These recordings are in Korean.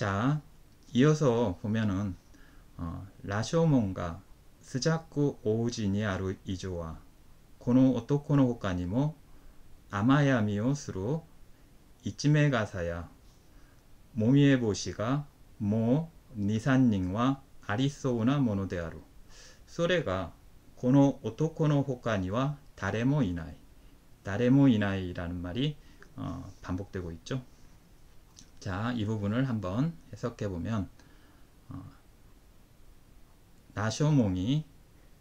자, 이어서 보면은 라쇼몬가 스자쿠 오우지니 아루 이조와 고노 오토코노 호카니 모 아마야미をする一名가사야 모미에 보시가 모 니산닝와 아리소우나 모노である それがこの男の他には誰もいない 誰もいない라는 말이 반복되고 있죠. 자, 이 부분을 한번 해석해 보면 나쇼몽이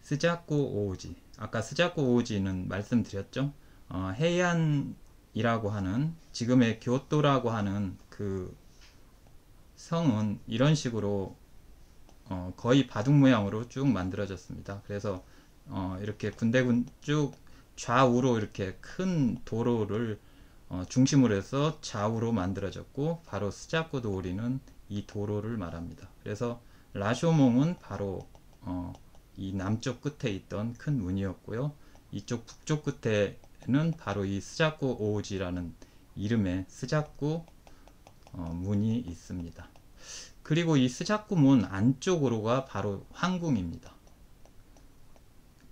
스자쿠 오우지, 아까 스자쿠 오우지는 말씀드렸죠. 헤이안이라고 하는 지금의 교토라고 하는 그 성은 이런 식으로 거의 바둑 모양으로 쭉 만들어졌습니다. 그래서 이렇게 군데군 쭉 좌우로 이렇게 큰 도로를 중심으로 해서 좌우로 만들어졌고, 바로 스자쿠 도리는 이 도로를 말합니다. 그래서 라쇼몽은 바로 이 남쪽 끝에 있던 큰 문이었고요. 이쪽 북쪽 끝에는 바로 이 스자쿠 오우지라는 이름의 스자쿠 문이 있습니다. 그리고 이 스자쿠 문 안쪽으로가 바로 황궁입니다.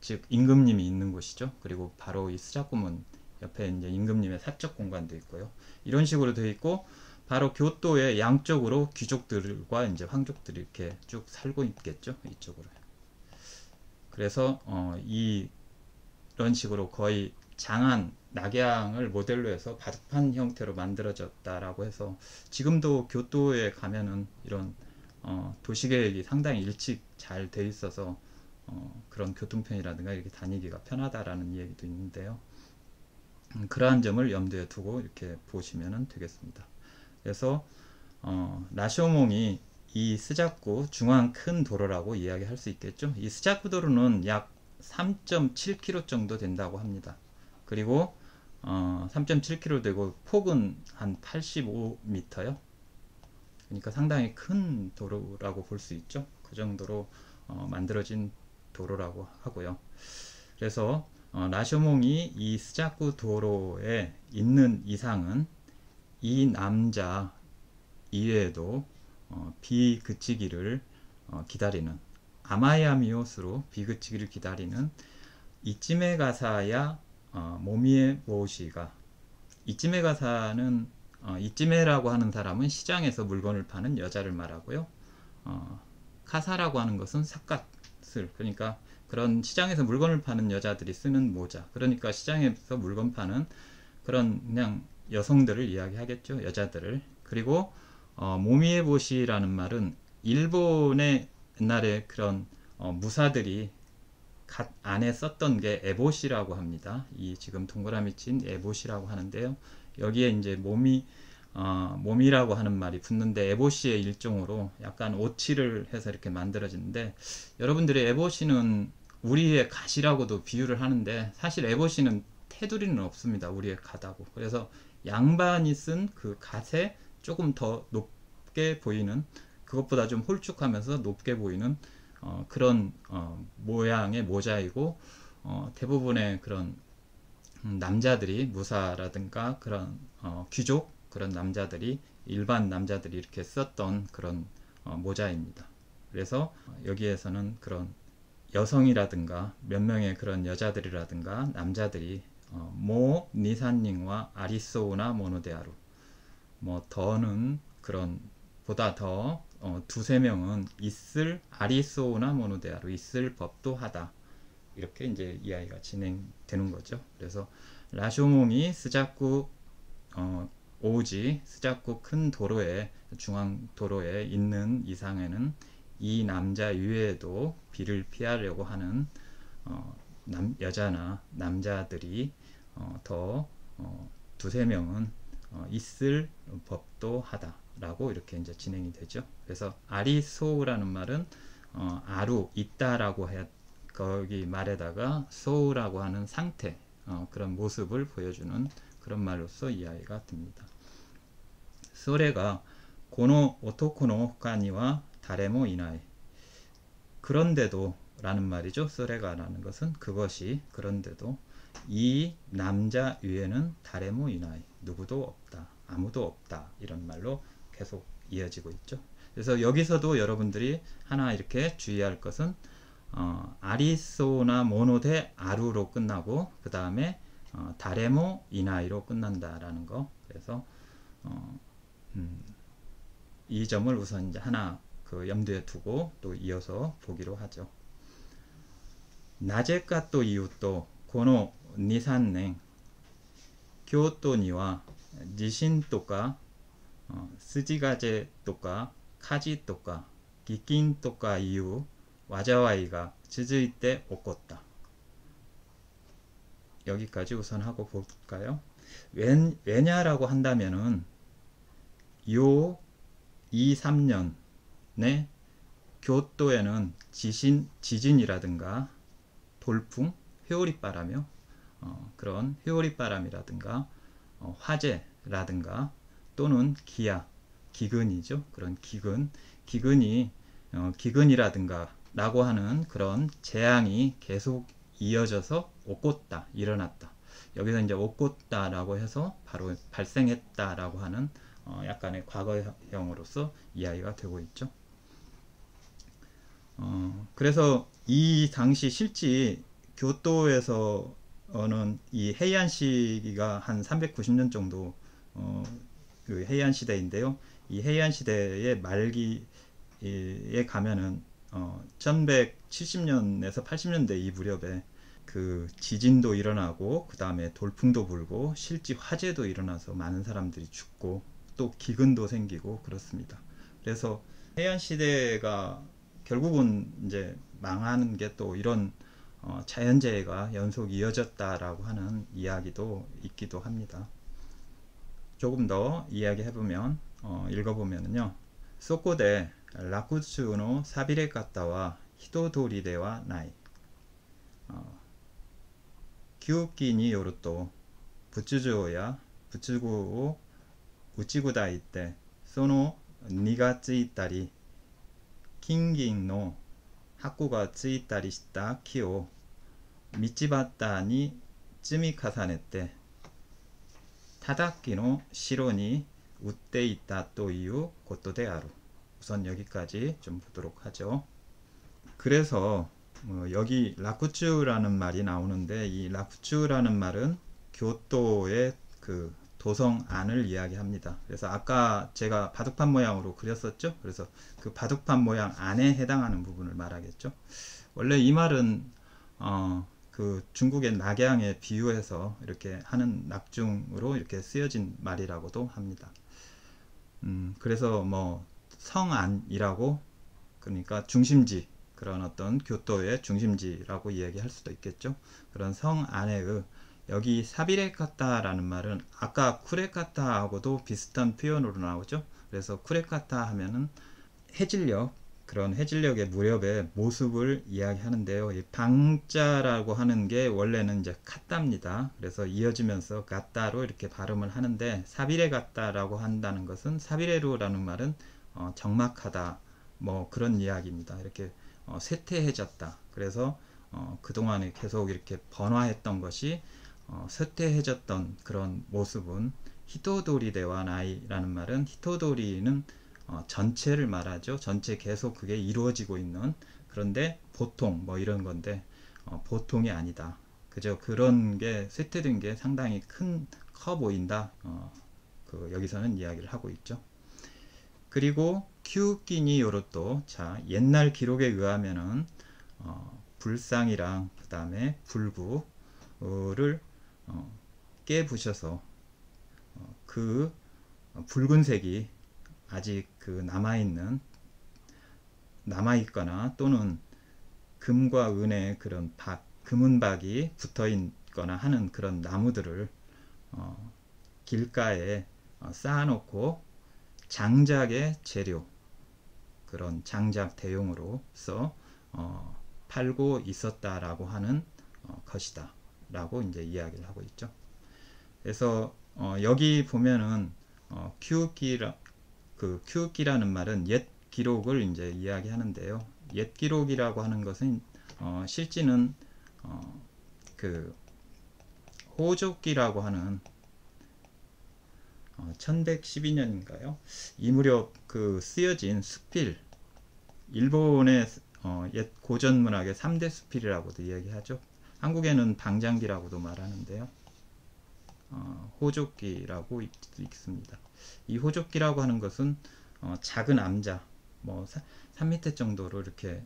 즉 임금님이 있는 곳이죠. 그리고 바로 이 스자쿠 문 옆에 이제 임금님의 사적 공간도 있고요. 이런 식으로 되어 있고, 바로 교토의 양쪽으로 귀족들과 이제 황족들이 이렇게 쭉 살고 있겠죠. 이쪽으로. 그래서 이런 식으로 거의 장안, 낙양을 모델로 해서 바둑판 형태로 만들어졌다라고 해서 지금도 교토에 가면은 이런 도시계획이 상당히 일찍 잘 돼 있어서 그런 교통편이라든가 이렇게 다니기가 편하다라는 얘기도 있는데요. 그러한 점을 염두에 두고 이렇게 보시면 되겠습니다. 그래서 라쇼몽이 이 스자쿠 중앙 큰 도로라고 이야기할 수 있겠죠. 이 스자쿠 도로는 약 3.7km 정도 된다고 합니다. 그리고 3.7km 되고 폭은 한 85m요. 그러니까 상당히 큰 도로라고 볼 수 있죠. 그 정도로 만들어진 도로라고 하고요. 그래서 라쇼몽이 이 스자쿠 도로에 있는 이상은 이 남자 이외에도 비그치기를 기다리는, 아마야미오스로 비그치기를 기다리는 이쯤에 가사야 모미에 보시가, 이쯤에 가사는 이쯤에라고 하는 사람은 시장에서 물건을 파는 여자를 말하고요. 카사라고 하는 것은 삿갓을, 그러니까 그런 시장에서 물건을 파는 여자들이 쓰는 모자, 그러니까 시장에서 물건 파는 그런 그냥 여성들을 이야기하겠죠. 여자들을. 그리고 모미에보시라는 말은 일본의 옛날에 그런 무사들이 갓 안에 썼던 게 에보시라고 합니다. 이 지금 동그라미 친 에보시라고 하는데요. 여기에 이제 몸이라고 하는 말이 붙는데, 에보시의 일종으로 약간 오치를 해서 이렇게 만들어지는데, 여러분들이 에보시는 우리의 갓이라고도 비유를 하는데, 사실 에보시는 테두리는 없습니다. 우리의 갓하고. 그래서 양반이 쓴 그 갓에 조금 더 높게 보이는, 그것보다 좀 홀쭉하면서 높게 보이는 그런 모양의 모자이고, 대부분의 그런 남자들이, 무사라든가 그런 귀족, 그런 남자들이, 일반 남자들이 이렇게 썼던 그런 모자입니다. 그래서 여기에서는 그런 여성이라든가 몇 명의 그런 여자들이라든가 남자들이 모 니산닝과 아리소우나 모노데아루, 뭐 더는 그런 보다 더 두세 명은 있을, 아리소우나 모노데아루, 있을 법도 하다. 이렇게 이제 이야기가 진행되는 거죠. 그래서 라쇼몽이 스자쿠 오우지, 스자쿠 큰 도로에, 중앙 도로에 있는 이상에는 이 남자 이외에도 비를 피하려고 하는 여자나 남자들이 더 두세 명은 있을 법도 하다 라고 이렇게 이제 진행이 되죠. 그래서 아리소우라는 말은 아루, 있다라고 해, 거기 말에다가 소우라고 하는 상태, 그런 모습을 보여주는 그런 말로서 이해가 됩니다. 소레가 고노 오토코노 호카니와 다레모 이나이, 그런데도 라는 말이죠. 소레가 라는 것은 그것이, 그런데도 이 남자 위에는 다레모 이나이, 누구도 없다, 아무도 없다, 이런 말로 계속 이어지고 있죠. 그래서 여기서도 여러분들이 하나 이렇게 주의할 것은 아리소나 모노데 아루로 끝나고 그 다음에 다레모 이나이로 끝난다라는 거. 그래서 이 점을 우선 이제 하나 그 염두에 두고 또 이어서 보기로 하죠. 나제까 또 이유 또 고노 니산냉 교토 니와 지신とか筋風とか火事とか飢饉とかいう災いが続いて起こった. 여기까지 우선 하고 볼까요? 왜냐라고 한다면은 요 2, 3년에 교토에는 지진이라든가 돌풍, 회오리바람이요. 그런 회오리바람이라든가 화재라든가 또는 기근이죠. 그런 기근이 기근이라든가 라고 하는 그런 재앙이 계속 이어져서 오꼬다 일어났다. 여기서 이제 오꼬다 라고 해서 바로 발생했다 라고 하는 약간의 과거형으로서 이야기가 되고 있죠. 그래서 이 당시 실제 교토에서는 이 헤이안 시기가 한 390년 정도 그 헤이안 시대인데요. 이 헤이안 시대의 말기에 가면은 1170년에서 80년대 이 무렵에 그 지진도 일어나고 그 다음에 돌풍도 불고 실제 화재도 일어나서 많은 사람들이 죽고 또 기근도 생기고 그렇습니다. 그래서 헤이안 시대가 결국은 이제 망하는 게 또 이런 자연재해가 연속 이어졌다라고 하는 이야기도 있기도 합니다. 조금 더 이야기해보면 읽어보면요. 소코데 라쿠츠노 사비레 카타와 히토도리데와 나이. 규기によると仏像や仏具を打ち砕いてその荷がついたり金銀の箱がついたりした木を道端に積み重ねて타다키の城に売っていたということである. 우선 여기까지 좀 보도록 하죠. 그래서 여기 라쿠츠라는 말이 나오는데 이 라쿠츠라는 말은 교토의 그 도성 안을 이야기합니다. 그래서 아까 제가 바둑판 모양으로 그렸었죠. 그래서 그 바둑판 모양 안에 해당하는 부분을 말하겠죠. 원래 이 말은 그 중국의 낙양에 비유해서 이렇게 하는 낙중으로 이렇게 쓰여진 말이라고도 합니다. 그래서 뭐 성안이라고, 그러니까 중심지, 그런 어떤 교토의 중심지라고 이야기할 수도 있겠죠. 그런 성 안에의 여기 사비레카타라는 말은 아까 쿠레카타하고도 비슷한 표현으로 나오죠. 그래서 쿠레카타 하면은 해질녘, 그런 해질녘의 무렵의 모습을 이야기하는데요. 이 방자라고 하는 게 원래는 이제 카타입니다. 그래서 이어지면서 가타로 이렇게 발음을 하는데 사비레가타라고 한다는 것은 사비레루라는 말은 적막하다, 뭐 그런 이야기입니다. 이렇게 쇠퇴해졌다. 그래서 그동안에 계속 이렇게 번화했던 것이 쇠퇴해졌던 그런 모습은 히토도리데와 나이라는 말은 히토도리는 전체를 말하죠. 전체 계속 그게 이루어지고 있는, 그런데 보통 뭐 이런 건데 보통이 아니다. 그저 그런 게 쇠퇴된 게 상당히 커 보인다. 여기서는 이야기를 하고 있죠. 그리고 큐끼니 요로또, 자 옛날 기록에 의하면은 불상이랑 그 다음에 불구를 깨부셔서 그 붉은색이 아직 그 남아있거나 또는 금과 은의 그런 금은박이 붙어있거나 하는 그런 나무들을 길가에 쌓아놓고 장작의 재료, 그런 장작 대용으로서 팔고 있었다라고 하는 것이다 라고 이제 이야기를 하고 있죠. 그래서 여기 보면은 큐기라는 말은 옛 기록을 이제 이야기하는데요. 옛 기록이라고 하는 것은 실제는 그 호족기라고 하는 1112년인가요? 이 무렵 그 쓰여진 수필, 일본의 옛 고전 문학의 3대 수필이라고도 이야기하죠. 한국에는 방장기라고도 말하는데요. 호족기라고 있습니다. 이 호족기라고 하는 것은 작은 암자, 뭐 3m 정도로 이렇게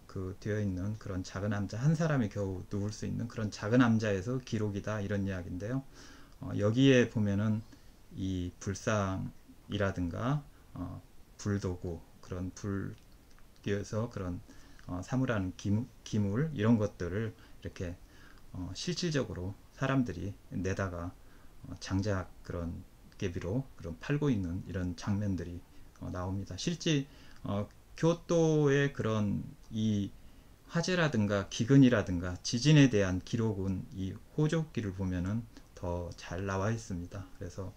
그 되어 있는 그런 작은 암자, 한 사람이 겨우 누울 수 있는 그런 작은 암자에서 기록이다, 이런 이야기인데요. 여기에 보면은 이 불상이라든가 불도구, 그런 불교에서 그런 사물하는 기물 이런 것들을 이렇게 실질적으로 사람들이 내다가 장작 그런 개비로 그런 팔고 있는 이런 장면들이 나옵니다. 실제 교토의 그런 이 화재라든가 기근이라든가 지진에 대한 기록은 이 호족기를 보면은 더 잘 나와 있습니다. 그래서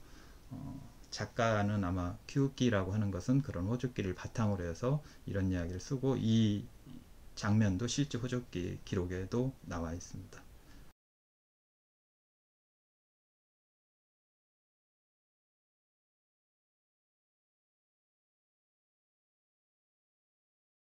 작가는 아마 큐기라고 하는 것은 그런 호족기를 바탕으로 해서 이런 이야기를 쓰고, 이 장면도 실제 호족기 기록에도 나와 있습니다.